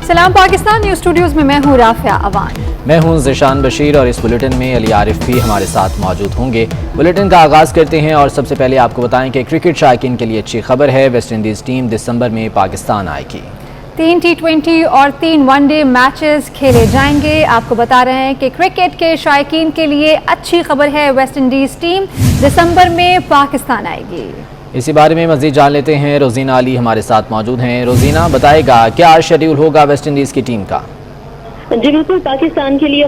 सलाम Pakistan news Studios में मैं हूँ राफिया अवान। मैं हूँ ज़िशान बशीर और इस बुलेटिन में अली आरिफ भी हमारे साथ मौजूद होंगे। बुलेटिन का आगाज़ करते हैं और सबसे पहले आपको बताएं कि क्रिकेट शायकीन के लिए अच्छी खबर है। वेस्ट इंडीज़ टीम दिसंबर में पाकिस्तान आएगी। 3 T20 और 3 वनडे मैचेस खेले जाएंगे। आपको बता रहे हैं कि क्रिकेट के शायकीन के लिए अच्छी खबर है, वेस्ट इंडीज़ टीम दिसंबर में पाकिस्तान आएगी। इसी बारे में मज़ीद जान लेते हैं। रोजीना अली हमारे साथ मौजूद हैं। रोजीना, बताएगा क्या शेड्यूल होगा वेस्ट इंडीज़ की टीम का? जी बिल्कुल, पाकिस्तान के लिए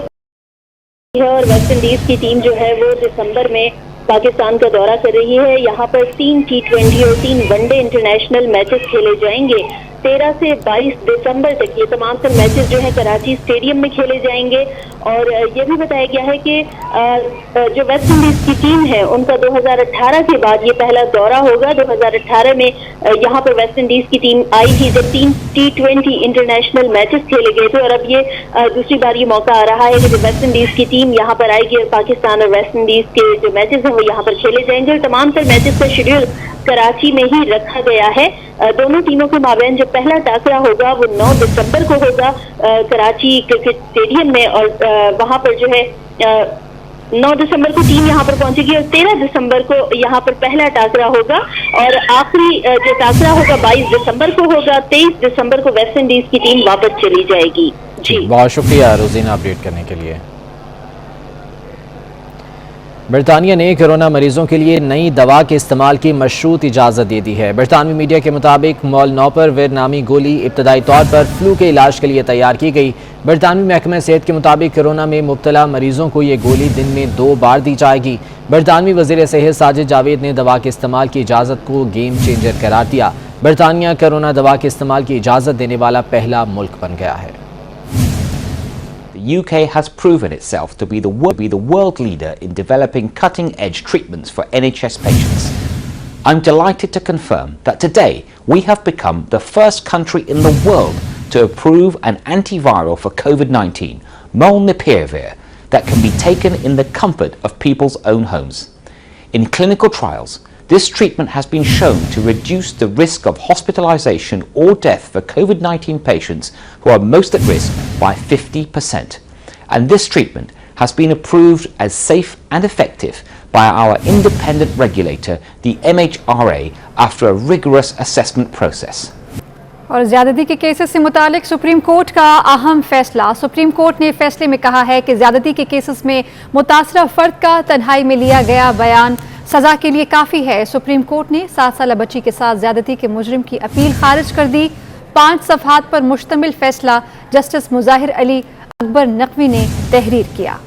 है और वेस्ट इंडीज की टीम जो है वो दिसंबर में पाकिस्तान का दौरा कर रही है। यहाँ पर 3 T20 और 3 वनडे इंटरनेशनल मैचेस खेले जाएंगे। 13 से 22 दिसंबर तक ये तमाम तर मैचेस जो है कराची स्टेडियम में खेले जाएंगे। और ये भी बताया गया है कि जो वेस्ट इंडीज की टीम है उनका 2018 के बाद ये पहला दौरा होगा। 2018 में यहाँ पर वेस्ट इंडीज की टीम आई थी जब 3 T20 इंटरनेशनल मैचेस खेले गए थे, और अब ये दूसरी बार ये मौका आ रहा है कि जब वेस्ट इंडीज की टीम यहाँ पर आएगी और पाकिस्तान और वेस्ट इंडीज के जो मैचेस हैं वो यहाँ पर खेले जाएंगे। और तमाम तर मैचेस का शेड्यूल कराची में ही रखा गया है। दोनों टीमों के माबैन जो पहला टाकरा होगा वो 9 दिसंबर को होगा कराची क्रिकेट स्टेडियम में, और वहां पर जो है 9 दिसंबर को टीम यहाँ पर पहुंचेगी और 13 दिसंबर को यहाँ पर पहला टाकरा होगा, और आखिरी जो टाकरा होगा 22 दिसंबर को होगा। 23 दिसंबर को वेस्ट इंडीज की टीम वापस चली जाएगी। जी बहुत शुक्रिया रोजीना अपडेट करने के लिए। बरतानिया ने कोरोना मरीजों के लिए नई दवा के इस्तेमाल की मशरूत इजाज़त दे दी है। बरतानवी मीडिया के मुताबिक मोलनोपिराविर नामी गोली इब्तदाई तौर पर फ्लू के इलाज के लिए तैयार की गई। बरतानवी महकमा सेहत के मुताबिक कोरोना में मुब्तला मरीजों को ये गोली दिन में 2 बार दी जाएगी। बरतानवी वज़ीर सेहत साजिद जावेद ने दवा के इस्तेमाल की इजाज़त को गेम चेंजर करार दिया। बरतानिया कोरोना दवा के इस्तेमाल की इजाज़त देने वाला पहला मुल्क बन गया है। The UK has proven itself to be the world leader in developing cutting-edge treatments for NHS patients. I'm delighted to confirm that today we have become the first country in the world to approve an antiviral for COVID-19, molnupiravir, that can be taken in the comfort of people's own homes. In clinical trials, this treatment has been shown to reduce the risk of hospitalization or death for COVID-19 patients who are most at risk by 50%. And this treatment has been approved as safe and effective by our independent regulator, the MHRA, after a rigorous assessment process. और ज़्यादती के cases से मुतालिक supreme court का अहम फैसला। Supreme court ने फैसले में कहा है कि ज़्यादती के केसेस में मुतासरा फ़र्द का तन्हाई में लिया गया बयान सज़ा के लिए काफ़ी है। सुप्रीम कोर्ट ने 7 साला बच्ची के साथ ज़्यादती के मुजरिम की अपील खारिज कर दी। 5 सफ़हात पर मुश्तमिल फैसला जस्टिस मुज़ाहिर अली अकबर नकवी ने तहरीर किया।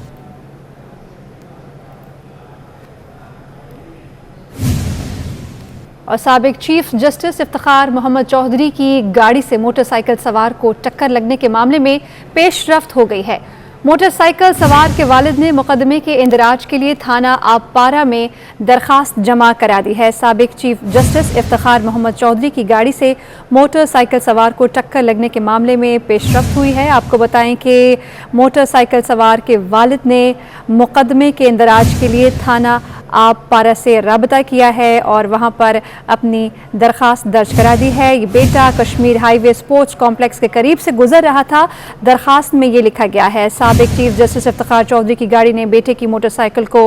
और साबिक चीफ जस्टिस इफ्तिखार मोहम्मद चौधरी की गाड़ी से मोटरसाइकिल सवार को टक्कर लगने के मामले में पेशरफ्त हो गई है। मोटरसाइकिल सवार के वालिद ने मुकदमे के इंदराज के लिए थाना आबपारा में दरखास्त जमा करा दी है। साबिक चीफ जस्टिस इफ्तिखार मोहम्मद चौधरी की गाड़ी से मोटरसाइकिल सवार को टक्कर लगने के मामले में पेशरफ्त हुई है। आपको बताएं कि मोटरसाइकिल सवार के वालिद ने मुकदमे के इंदराज के लिए थाना आबपारा से राबता किया है और वहां पर अपनी दरखास्त दर्ज करा दी है। ये बेटा कश्मीर हाईवे स्पोर्ट्स कॉम्प्लेक्स के करीब से गुजर रहा था। दरखास्त में ये लिखा गया है, साबिक चीफ जस्टिस इफ्तिखार चौधरी की गाड़ी ने बेटे की मोटरसाइकिल को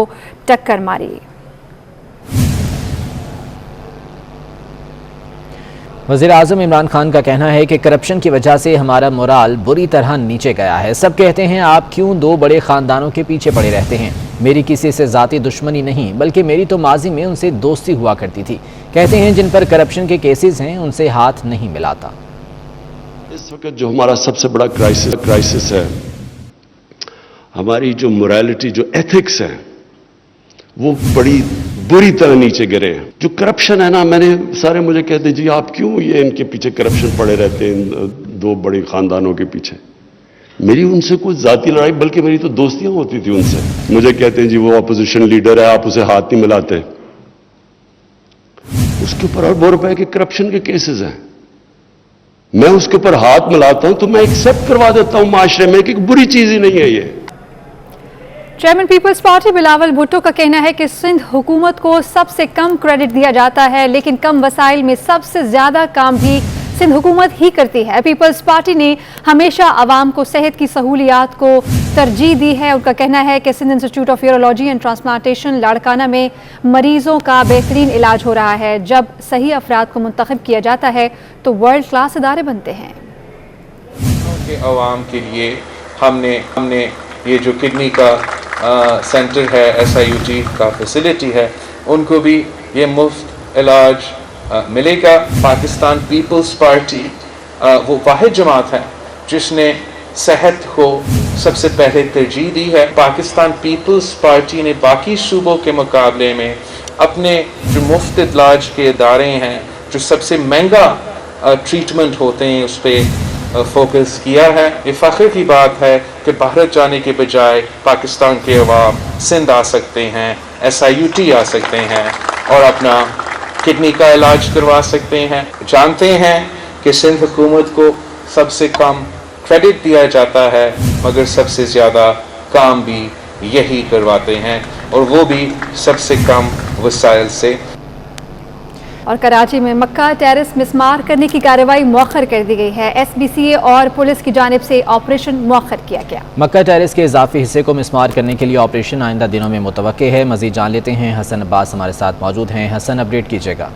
टक्कर मारी। वज़ीर आज़म इमरान खान का कहना है कि करप्शन की वजह से हमारा मोराल बुरी तरह नीचे गया है। सब कहते हैं आप क्यों 2 बड़े ख़ानदानों के पीछे पड़े रहते हैं। मेरी किसी से ज़ाती दुश्मनी नहीं, बल्कि मेरी तो माजी में उनसे दोस्ती हुआ करती थी। कहते हैं जिन पर करप्शन के केसेस हैं उनसे हाथ नहीं मिलाता। इस वक्त जो हमारा सबसे बड़ा क्राइसिस है, हमारी जो मोरालिटी, जो एथिक्स है, वो बड़ी बुरी तरह नीचे गिरे हैं। जो करप्शन है ना, सारे मुझे कहते जी आप क्यों ये इनके पीछे करप्शन पड़े रहते हैं, 2 बड़े खानदानों के पीछे। मेरी उनसे कोई जाती लड़ाई, बल्कि मेरी तो दोस्तियां होती थी उनसे। मुझे कहते हैं जी वो अपोजिशन लीडर है, आप उसे हाथ नहीं मिलाते। उसके ऊपर अरबों रुपए के करप्शन के केसेस हैं। मैं उसके ऊपर हाथ मिलाता हूं तो मैं एक्सेप्ट करवा देता हूं माशरे में कि बुरी चीज ही नहीं है ये। Chairman Peoples Party Bilawal Bhutto का कहना है कि सिंध हुकूमत को सबसे कम क्रेडिट दिया जाता है, लेकिन कम वसाइल में सबसे ज्यादा काम भी सिंध हुकूमत ही करती है। पीपल्स पार्टी ने हमेशा आवाम को सेहत की सहूलियात को तरजीह दी है। उनका कहना है कि Sindh Institute of Urology and Transplantation Larkana में मरीजों का बेहतरीन इलाज हो रहा है। जब सही अफराद को मुंतखब किया जाता है तो वर्ल्ड क्लास इदारे बनते हैं। आवाम के लिए हमने ये जो किडनी का सेंटर है, SIUT का फैसिलिटी है, उनको भी ये मुफ्त इलाज मिलेगा। पाकिस्तान पीपल्स पार्टी वो वाहिद जमात है जिसने सेहत को सबसे पहले तरजीह दी है। पाकिस्तान पीपल्स पार्टी ने बाकी सूबों के मुकाबले में अपने जो मुफ्त इलाज के इदारे हैं, जो सबसे महंगा ट्रीटमेंट होते हैं, उस पर फोकस किया है। ये फ़ख्र की बात है कि भारत जाने के बजाय पाकिस्तान के अवाम सिंध आ सकते हैं, SIUT आ सकते हैं और अपना किडनी का इलाज करवा सकते हैं। जानते हैं कि सिंध हुकूमत को सबसे कम क्रेडिट दिया जाता है, मगर सबसे ज़्यादा काम भी यही करवाते हैं, और वो भी सबसे कम वसाइल से। और कराची में मक्का टेरेस मिसमार करने की कार्रवाई मौखर कर दी गई है। SBCA और पुलिस की जानिब से ऑपरेशन मौखर किया गया। मक्का टेरेस के इजाफी हिस्से को मिसमार करने के लिए ऑपरेशन आइंदा दिनों में मुतवक्के है। मजीद जान लेते हैं, हसन अब्बास हमारे साथ मौजूद हैं। हसन, अपडेट कीजिएगा।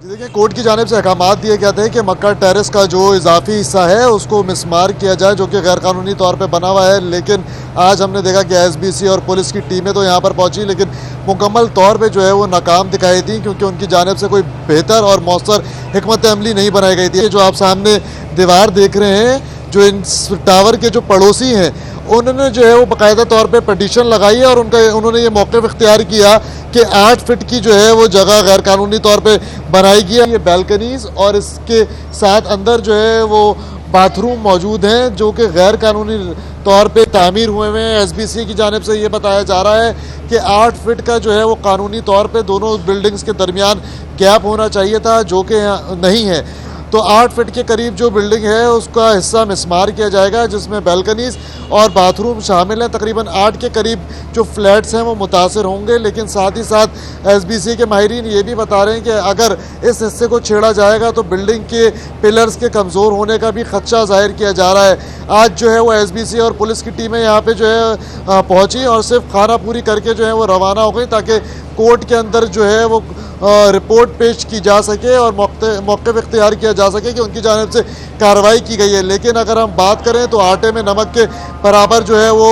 देखिए, कोर्ट की जानिब से अहकामात दिए गए थे कि मक्का टेरेस का जो इजाफी हिस्सा है उसको मिसमार किया जाए, जो कि गैर कानूनी तौर पे बना हुआ है। लेकिन आज हमने देखा कि SBC और पुलिस की टीमें तो यहाँ पर पहुँची, लेकिन मुकम्मल तौर पे जो है वो नाकाम दिखाई दी, क्योंकि उनकी जानिब से कोई बेहतर और मौसर हिकमत अमली नहीं बनाई गई थी। जो आप सामने दीवार देख रहे हैं, जो इन टावर के जो पड़ोसी हैं, उन्होंने जो है वो बाकायदा तौर पे पटिशन लगाई है और उन्होंने ये मौक़िफ़ इख्तियार किया कि 8 फीट की जो है वो जगह गैर कानूनी तौर पे बनाई गई है। ये बैल्कनीज़ और इसके साथ अंदर जो है वो बाथरूम मौजूद हैं, जो कि गैर कानूनी तौर पे तामीर हुए हुए हैं। SBC की जानिब से ये बताया जा रहा है कि 8 फीट का जो है वो कानूनी तौर पे दोनों बिल्डिंग्स के दरमियान गैप होना चाहिए था, जो कि नहीं है। तो 8 फीट के करीब जो बिल्डिंग है उसका हिस्सा मिसमार किया जाएगा, जिसमें बैल्कनीज़ और बाथरूम शामिल हैं। तकरीबन 8 के करीब जो फ्लैट्स हैं वो मुतासर होंगे। लेकिन साथ ही साथ SBC के माहिरीन ये भी बता रहे हैं कि अगर इस हिस्से को छेड़ा जाएगा तो बिल्डिंग के पिलर्स के कमज़ोर होने का भी खदशा ज़ाहिर किया जा रहा है। आज जो है वो SBC और पुलिस की टीमें यहाँ पे जो है पहुँची और सिर्फ खाना पूरी करके जो है वो रवाना हो गई, ताकि कोर्ट के अंदर जो है वो रिपोर्ट पेश की जा सके और मौक़िफ़ इख्तियार किया जा सके कि उनकी जानिब से कार्रवाई की गई है। लेकिन अगर हम बात करें तो आटे में नमक के बराबर जो है वो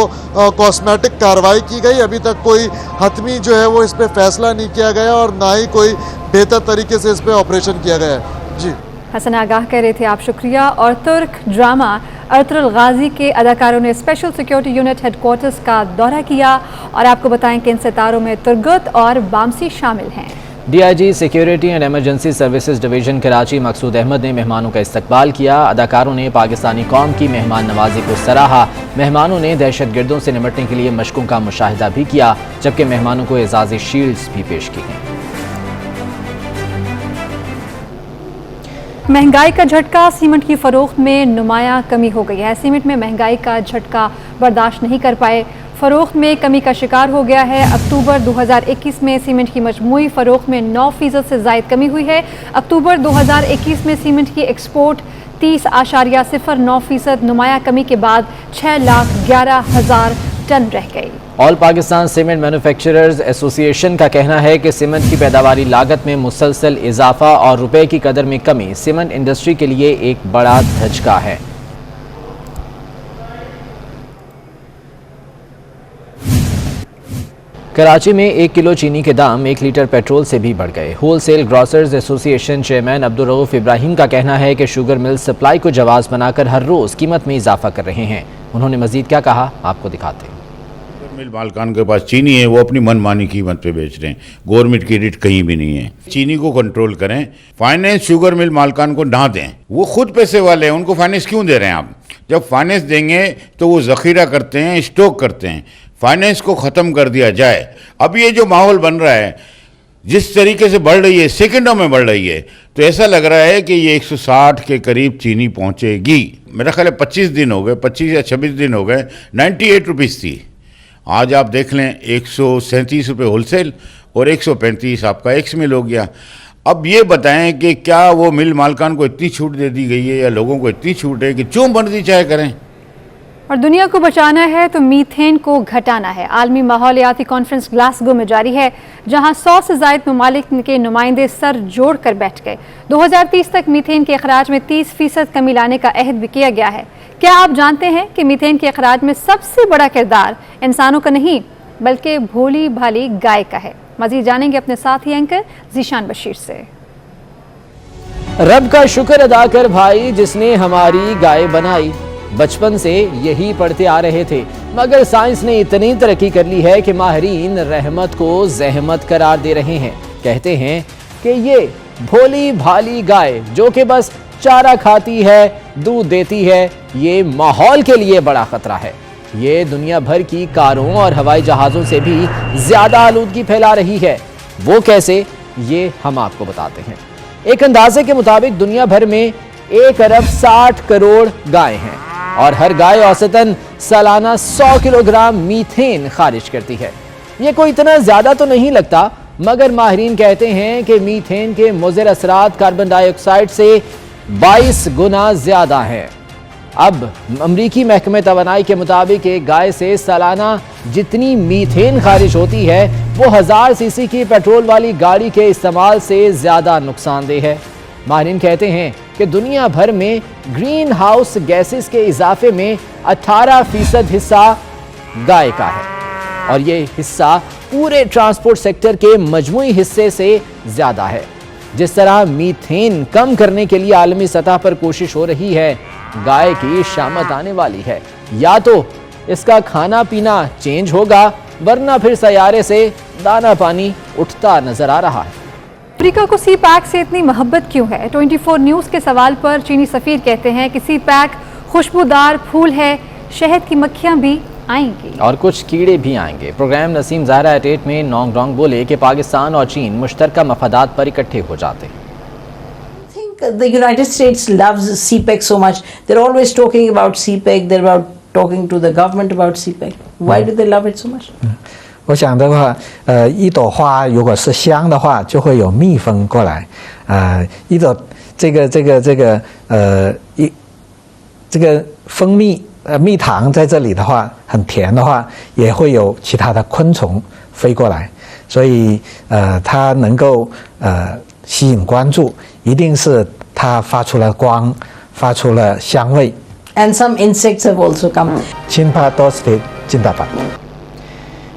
कॉस्मेटिक कार्रवाई की गई। अभी तक कोई हतमी जो है वो इस पर फैसला नहीं किया गया और ना ही कोई बेहतर तरीके से इस पर ऑपरेशन किया गया है। जी हसन आगाह कह रहे थे आप, शुक्रिया। और तुर्क ड्रामा अर्तुगरुल गाजी के अदाकारों ने स्पेशल सिक्योरिटी यूनिट हेडक्वार्टर्स का दौरा किया और आपको बताएं कि इन सितारों में तुर्गत और बामसी शामिल हैं। DIG security and emergency services division Karachi Maqsood Ahmed ने मेहमानों का इस्तकबाल किया। अदाकारों ने पाकिस्तानी कौम की मेहमान नवाजी को सराहा। मेहमानों ने दहशत गर्दों से निपटने के लिए मशकों का मुशाहिदा भी किया, जबकि मेहमानों को एजाज़ी शील्ड्स भी पेश की गईं। महंगाई का झटका, सीमेंट की फरोख्त में नुमायां कमी हो गई है। सीमेंट में महंगाई का झटका बर्दाश्त नहीं कर पाए, फरोख्त में कमी का शिकार हो गया है। अक्टूबर 2021 में सीमेंट की मजमूई फरोख्त में 9% से ज़ायद कमी हुई है। अक्टूबर 2021 में सीमेंट की एक्सपोर्ट 30.09% नुमायां कमी के बाद 6,11,000 टन रह गई। All Pakistan cement manufacturers association का कहना है कि सीमेंट की पैदावारी लागत में मुसलसल इजाफा और रुपए की कदर में कमी सीमेंट इंडस्ट्री के लिए एक बड़ा धचका है। कराची में 1 किलो चीनी के दाम 1 लीटर पेट्रोल से भी बढ़ गए। Wholesale grocers association chairman Abdul Rauf Ibrahim का कहना है कि शुगर मिल सप्लाई को जवाब बनाकर हर रोज़ कीमत में इजाफा कर रहे हैं। उन्होंने मजीद क्या कहा, आपको दिखाते हैं। मिल मालकान के पास चीनी है, वो अपनी मनमानी कीमत पे बेच रहे हैं। गवर्नमेंट की रेट कहीं भी नहीं है। चीनी को कंट्रोल करें, फाइनेंस शुगर मिल मालकान को ना दें। वो खुद पैसे वाले हैं, उनको फाइनेंस क्यों दे रहे हैं आप? जब फाइनेंस देंगे तो वो ज़ख़ीरा करते हैं, स्टॉक करते हैं। फाइनेंस को ख़त्म कर दिया जाए। अब ये जो माहौल बन रहा है, जिस तरीके से बढ़ रही है, सेकंडों में बढ़ रही है, तो ऐसा लग रहा है कि ये 160 के करीब चीनी पहुंचेगी। मेरा ख्याल है 25 दिन हो गए, 25 या 26 दिन हो गए, 98 रुपीज़ थी। आज आप देख लें 137 रुपये होलसेल और 135 आपका एक्स मिल हो गया। अब ये बताएं कि क्या वो मिल मालकान को इतनी छूट दे दी गई है या लोगों को इतनी छूट है कि जो मर्जी चाहे करें। और दुनिया को बचाना है तो मीथेन को घटाना है। आलमी माहौलियाती कॉन्फ्रेंस ग्लासगो में जारी है, जहां 100 से ज़ायद ममालिक के नुमाइंदे सर जोड़ कर बैठ गए। 2030 तक मीथेन के अखराज में 30% कमी लाने का अहद भी किया गया है। क्या आप जानते हैं कि मीथेन के अखराज में सबसे बड़ा किरदार इंसानों का नहीं बल्कि भोली भाली गाय का है? मज़ीद जानेंगे अपने साथी एंकर जीशान बशीर से। रब का शुक्र अदा कर भाई जिसने हमारी गाय बनाई। बचपन से यही पढ़ते आ रहे थे, मगर साइंस ने इतनी तरक्की कर ली है कि माहिरीन रहमत को जहमत करार दे रहे हैं। कहते हैं कि ये भोली भाली गाय जो कि बस चारा खाती है, दूध देती है, ये माहौल के लिए बड़ा खतरा है। ये दुनिया भर की कारों और हवाई जहाज़ों से भी ज़्यादा आलूदगी फैला रही है। वो कैसे, ये हम आपको बताते हैं। एक अंदाजे के मुताबिक दुनिया भर में 1 अरब 60 करोड़ गाय हैं और हर गाय औसतन सालाना 100 किलोग्राम मीथेन खारिज करती है। ये कोई इतना ज़्यादा तो नहीं लगता, मगर माहिरीन कहते हैं कि मीथेन के मुज़िर असरात कार्बन डाइऑक्साइड से 22 गुना ज़्यादा हैं। अब अमरीकी महकमे तवानाई के मुताबिक एक गाय से सालाना जितनी मीथेन खारिज होती है वो 1000 सीसी की पेट्रोल वाली गाड़ी के इस्तेमाल से ज़्यादा नुकसानदेह है। माहिरीन कहते हैं कि दुनिया भर में ग्रीन हाउस गैसेस के इजाफे में 18% हिस्सा गाय का है और ये हिस्सा पूरे ट्रांसपोर्ट सेक्टर के मजमूई हिस्से से ज़्यादा है। जिस तरह मीथेन कम करने के लिए आलमी सतह पर कोशिश हो रही है, गाय की शामत आने वाली है। या तो इसका खाना पीना चेंज होगा, वरना फिर सैयारे से दाना पानी उठता नजर आ रहा है। अफ्रीका को सी पैक से इतनी मोहब्बत क्यों है? 24 न्यूज़ के सवाल पर चीनी सफीर कहते हैं कि सी पैक खुशबूदार फूल है, शहद की मक्खियां भी आएंगी और कुछ कीड़े भी आएंगे। प्रोग्राम नसीम ज़हरा एट में नोंग डोंग बोले कि पाकिस्तान और चीन मुश्तरका मफादात पर इकट्ठे हो जाते हैं। The United States loves CPEC so much. They're always talking about CPEC. They're about talking to the government about CPEC. Why do they love it so much? 我想的话，一朵花如果是香的话，就会有蜜蜂过来。一朵这个蜂蜜蜜糖在这里的话，很甜的话，也会有其他的昆虫飞过来。所以它能够吸引关注，一定是它发出了光，发出了香味。And some insects have also come. Chinpa Toste Jindabad.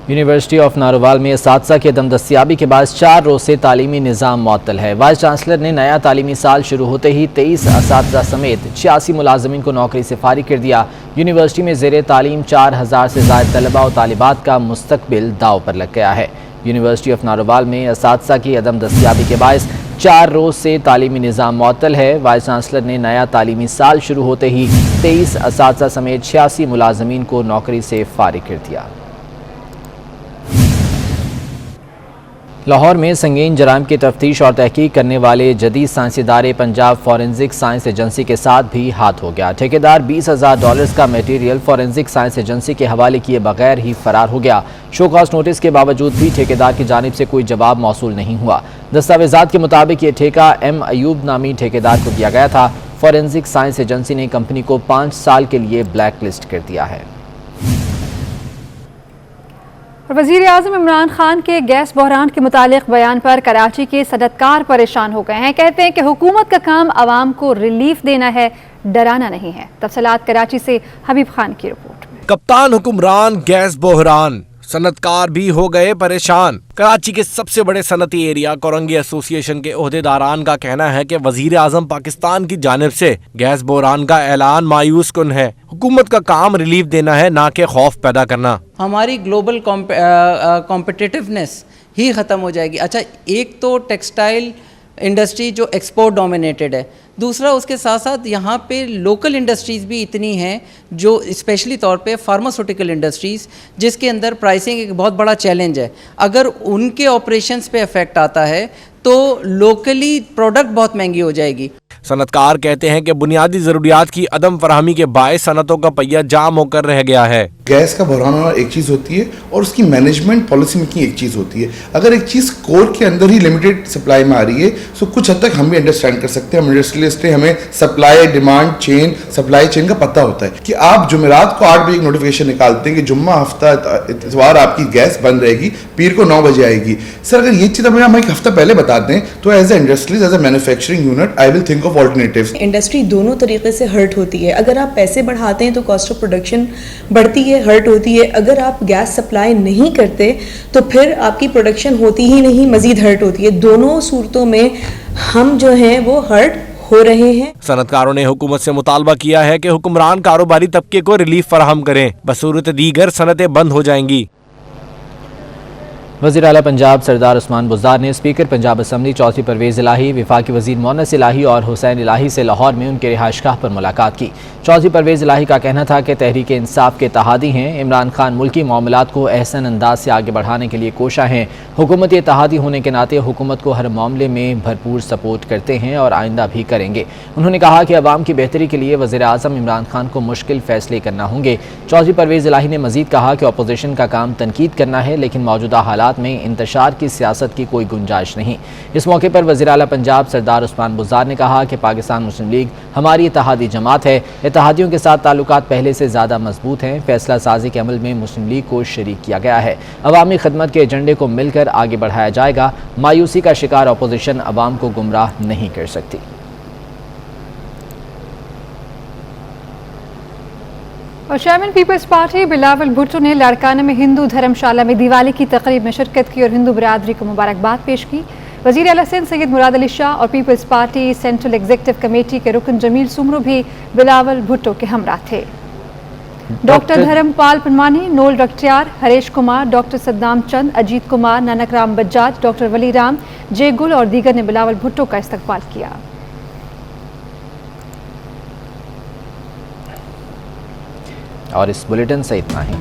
University of Narowal में असातिज़ा की अदम दस्तियाबी के बाद 4 रोज़ से तालीमी निज़ाम मुअत्तल है। Vice chancellor ने नया तालीमी साल शुरू होते ही 23 असातिज़ा समेत 86 मुलाजमीन को नौकरी से फारिग कर दिया। यूनिवर्सिटी में ज़ेरे तालीम 4000 से ज़ायद तलबा और तालिबात का मुस्तकबिल दाव पर लग गया है। यूनिवर्सिटी ऑफ नारोवाल में असातिज़ा की अदम दस्तियाबी के बायस 4 रोज़ से तालीमी निज़ाम मुअत्तल है। वाइस चांसलर ने नया तालीमी साल शुरू होते ही 23 असातिज़ा समेत 86 मुलाजमीन को नौकरी से फारिग कर दिया। लाहौर में संगीन जराइम की तफ्तीश और तहकीक करने वाले जदीद साइंसी इदारे पंजाब फॉरेंसिक साइंस एजेंसी के साथ भी हाथ हो गया। ठेकेदार $20,000 का मटेरियल फॉरेंसिक साइंस एजेंसी के हवाले किए बगैर ही फरार हो गया। शो कॉज नोटिस के बावजूद भी ठेकेदार की जानिब से कोई जवाब मौसूल नहीं हुआ। दस्तावेजात के मुताबिक ये ठेका M अयूब नामी ठेकेदार को दिया गया था। फॉरेंसिक साइंस एजेंसी ने कंपनी को 5 साल के लिए ब्लैक लिस्ट कर दिया है। वज़ीर आज़म इमरान खान के गैस बहरान के मुतालिक बयान पर कराची के सनअतकार परेशान हो गए हैं। कहते हैं कि हुकूमत का काम आवाम को रिलीफ देना है, डराना नहीं है। तफसीलात कराची से हबीब खान की रिपोर्ट में। कप्तान हुक्मरान गैस बहरान, सनअतकार भी हो गए परेशान। कराची के सबसे बड़े सनती एरिया कोरंगी एसोसिएशन के ओहदेदारान का कहना है कि वजीर आजम पाकिस्तान की जानिब से गैस बहरान का ऐलान मायूस कुन है। हुकूमत का काम रिलीफ देना है, ना कि खौफ पैदा करना। हमारी ग्लोबल कॉम्पिटिटिवनेस ही ख़त्म हो जाएगी। अच्छा, एक तो टेक्सटाइल इंडस्ट्री जो एक्सपोर्ट डोमिनेटेड है, दूसरा उसके साथ साथ यहाँ पे लोकल इंडस्ट्रीज़ भी इतनी हैं जो स्पेशली तौर पे फार्मास्यूटिकल इंडस्ट्रीज़, जिसके अंदर प्राइसिंग एक बहुत बड़ा चैलेंज है। अगर उनके ऑपरेशंस पे इफेक्ट आता है तो लोकली प्रोडक्ट बहुत महंगी हो जाएगी। सनतकार कहते हैं कि बुनियादी जरूरियात की अदम फराहमी के बायस सनतों का पहिया जाम होकर रह गया है। गैस का बहरान होना एक चीज़ होती है और उसकी मैनेजमेंट पॉलिसी मेकिंग एक चीज़ होती है। अगर एक चीज़ कोर के अंदर ही लिमिटेड सप्लाई में आ रही है तो कुछ हद तक हम भी अंडरस्टैंड कर सकते हैं। हम इंडस्ट्रियलिस्ट हैं, हमें supply demand chain supply chain का पता होता है कि आप जुमेरात को 8 बजे एक नोटिफिकेशन निकालते हैं कि जुम्मा हफ्ता इतवार आपकी गैस बंद रहेगी, पीर को 9 बजे आएगी। सर अगर ये चीज़ हमें एक हफ्ता पहले बता दें तो as a industries as a manufacturing unit I will think of alternatives. Industry दोनों तरीके से हर्ट होती है। अगर आप पैसे बढ़ाते हैं तो कॉस्ट ऑफ प्रोडक्शन बढ़ती है, हर्ट होती है। अगर आप गैस सप्लाई नहीं करते तो फिर आपकी प्रोडक्शन होती ही नहीं, मजीद हर्ट होती है। दोनों सूरतों में हम जो हैं वो हर्ट हो रहे हैं। सनतकारों ने हुकूमत से मुतालबा किया है कि हुक्मरान कारोबारी तबके को रिलीफ फराहम करें, बसूरत दीगर सनतें बंद हो जाएंगी। वज़ीर आला पंजाब सरदार उस्मान बुज़दार ने स्पीकर पंजाब असम्बली चौधरी परवेज़ इलाही, वफाकी वज़ीर मोनस इलाही और हुसैन इलाही से लाहौर में उनके रिहाइशगाह पर मुलाकात की। चौधरी परवेज़ इलाही का कहना था कि तहरीक इंसाफ के इत्तेहादी हैं। इमरान खान मुल्की मामलात को एहसन अंदाज से आगे बढ़ाने के लिए कोशा हैं। हुकूमती इत्तेहादी होने के नाते हुकूमत को हर मामले में भरपूर सपोर्ट करते हैं और आइंदा भी करेंगे। उन्होंने कहा कि अवाम की बेहतरी के लिए वज़ीर आज़म इमरान खान को मुश्किल फैसले करना होंगे। चौधरी परवेज़ इलाही ने मज़ीद कहा कि अपोजिशन का काम तनकीद करना है, लेकिन मौजूदा हालात में इंतशार की सियासत की कोई गुंजाइश नहीं। इस मौके पर वज़ीर आला पंजाब सरदार उस्मान बुज़दार ने कहा कि पाकिस्तान मुस्लिम लीग हमारी इत्तेहादी जमात है। इत्तेहादियों के साथ ताल्लुकात पहले से ज़्यादा मजबूत हैं। फैसला साजी के अमल में मुस्लिम लीग को शरीक किया गया है। अवामी खिदमत के एजेंडे को मिलकर आगे बढ़ाया जाएगा। मायूसी का शिकार अपोजिशन अवाम को गुमराह नहीं कर सकती। और chairman Peoples Party Bilawal Bhutto ने लाड़काना में हिंदू धर्मशाला में दिवाली की तकरीब में शिरकत की और हिंदू बरादरी को मुबारकबाद पेश की। वज़ीर आला सिंध सैयद मुराद अली शाह और Peoples Party Central Executive Committee के रुकन जमील सुमरू भी बिलावल भुट्टो के हमरा थे। डॉक्टर धर्मपाल परमानी, नोल रखटियार, हरेश कुमार, डॉक्टर सद्दाम चंद, अजीत कुमार, नानक राम बजाज, डॉक्टर वली राम, जे गुल और दीगर ने बिलावल भुट्टो का इस्तकबाल किया। और इस बुलेटिन से इतना ही।